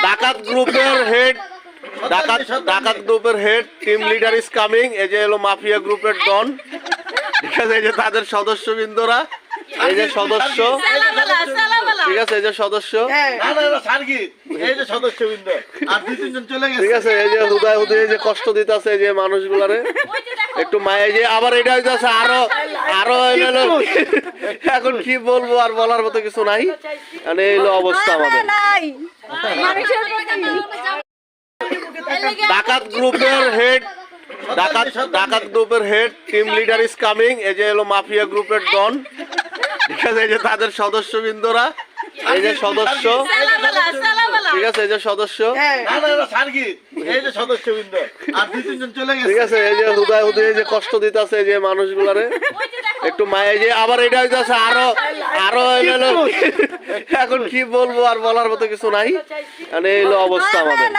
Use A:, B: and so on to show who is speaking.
A: ডাকাত গ্রুপের হেড ডাকাত গ্রুপের head team leader is coming. এই যে হলো মাফিয়া গ্রুপের ডন, ঠিক আছে। এই যে তাদের সদস্যবৃন্দরা, এই যে সদস্য, ঠিক আছে, এই যে সদস্য, ঠিক আছে। এই যে হুদায় হুদায় যে কষ্ট দিতেছে এই যে মানুষগুলারে একটু মায়া, যে আবার এটা হইতেছে আরো আরো এলো। এখন কি বলবো, আর বলার মতো কিছু নাই, মানে এই হলো অবস্থা আমাদের। ডাকাত গ্রুপের হেড ডাকাত গ্রুপের head team leader is coming. এই যে হলো মাফিয়া গ্রুপের ডন, ঠিক আছে। এই যে তাদের সদস্যবৃন্দরা, এই যে সদস্য, ঠিক আছে, এই যে সদস্য, ঠিক আছে। এই যে হুদায় হুদায় যে কষ্ট দিতেছে এই যে মানুষগুলারে একটু মায়া, যে আবার এটা হইতেছে আরো আরো এলো। এখন কি বলবো, আর বলার মতো কিছু নাই, মানে এই হলো অবস্থা আমাদের।